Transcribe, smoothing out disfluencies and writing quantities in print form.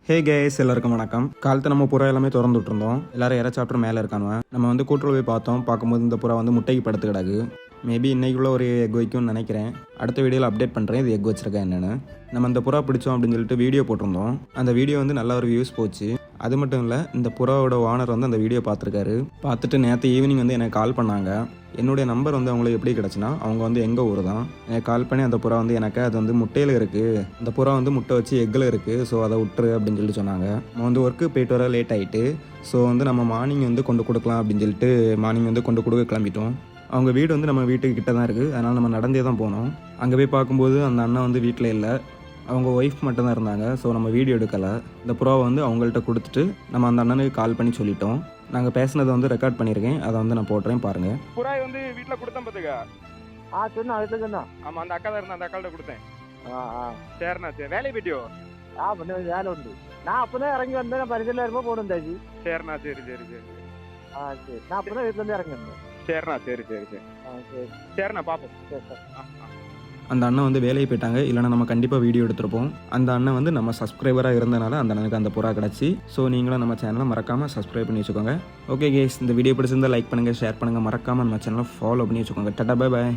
ஹே case, எல்லாருக்கும் வணக்கம். காலத்தை நம்ம புறா எல்லாமே திறந்து விட்டுருந்தோம். எல்லாரும் இறை சாப்பிட்டு மேலே இருக்கானுவன். நம்ம வந்து கூட்டுல போய் பார்த்தோம். பார்க்கும்போது இந்த புறா வந்து முட்டைக்கு படுத்து கிடக்கு. மேபி இன்னைக்குள்ள ஒரு எக் வைக்கும்னு நினைக்கிறேன். அடுத்த வீடியோவில் அப்டேட் பண்ணுறேன் இது எக் வச்சிருக்கேன் என்னென்னு. நம்ம இந்த புறா பிடிச்சோம் அப்படின்னு சொல்லிட்டு வீடியோ போட்டிருந்தோம். அந்த வீடியோ வந்து நல்ல ஒரு வியூஸ் போச்சு. அது மட்டும் இல்லை, இந்த புறாவோட ஓனர் வந்து அந்த வீடியோ பார்த்துருக்காரு. பார்த்துட்டு நேற்று ஈவினிங் வந்து எனக்கு கால் பண்ணாங்க. என்னுடைய நம்பர் வந்து அவங்களுக்கு எப்படி கிடச்சுன்னா, அவங்க வந்து எங்கள் ஊர் தான். எனக்கு கால் பண்ணி அந்த புறா வந்து எனக்கு அது வந்து முட்டையில் இருக்குது, இந்த புறா வந்து முட்டை வச்சு எக்கில் இருக்குது, ஸோ அதை விட்டுரு அப்படின்னு சொல்லி சொன்னாங்க. நம்ம வந்து ஒர்க்கு போயிட்டு வர லேட் ஆகிட்டு, ஸோ வந்து நம்ம மார்னிங் வந்து கொண்டு கொடுக்கலாம் அப்படின்னு சொல்லிட்டு மார்னிங் வந்து கொண்டு கொடுக்க கிளம்பிட்டோம். அவங்க வீடு வந்து நம்ம வீட்டுக்கு கிட்ட தான் இருக்குது, அதனால் நம்ம நடந்தே தான் போனோம். அங்கே போய் பார்க்கும்போது அந்த அண்ணன் வந்து வீட்டில் இல்லை, அவங்க ஒய்ஃப் மட்டும்தான் இருந்தாங்க. ஸோ நம்ம வீடியோ எடுக்கலை. இந்த புறாவை வந்து அவங்கள்ட்ட கொடுத்துட்டு நம்ம அந்த அண்ணனுக்கு கால் பண்ணி சொல்லிட்டோம். நாங்கள் பேசினதை வந்து ரெக்கார்ட் பண்ணியிருக்கேன், அதை வந்து நான் போடுறேன் பாருங்கள். புறாய் வந்து வீட்டில் கொடுத்தேன் பார்த்துக்க. சொன்னா அதுல சொன்னா. ஆமாம், அந்த அக்கா தான் இருந்தா, அந்த அக்காள்கிட்ட கொடுத்தேன். சரிண்ணா, சரி. வேலையை போயிட்டியோ? பண்ண வேலை உண்டு. நான் அப்பதான் இறங்கி வந்தேன். நான் பரிசல இருக்கும்போது போன வந்தாச்சு. சரிண்ணா, சரி சரி சரி. சரி. நான் அப்பதான் வீட்டுல இருந்து இறங்கி வந்தேன். சரிண்ணா, சரி சரி சரி. சரி. சரிண்ணா, பார்ப்போம். சரி சார். அந்த அண்ணன் வந்து வேலையை போயிட்டாங்க, இல்லைனா நம்ம கண்டிப்பாக வீடியோ எடுத்திருப்போம். அந்த அண்ணன் வந்து நம்ம சப்ஸ்கிரைபராக இருந்தனால அந்த அண்ணனுக்கு அந்த புறா கிடச்சி. ஸோ நீங்களும் நம்ம சேனலை மறக்காமல் சப்ஸ்கிரைப் பண்ணி வச்சுக்கோங்க. ஓகே கேஸ், இந்த வீடியோ பிடிச்சிருந்தால் லைக் பண்ணுங்கள், ஷேர் பண்ணுங்கள், மறக்காமல் நம்ம சேனலை ஃபாலோ பண்ணி வச்சுக்கோங்க. Tata, bye bye.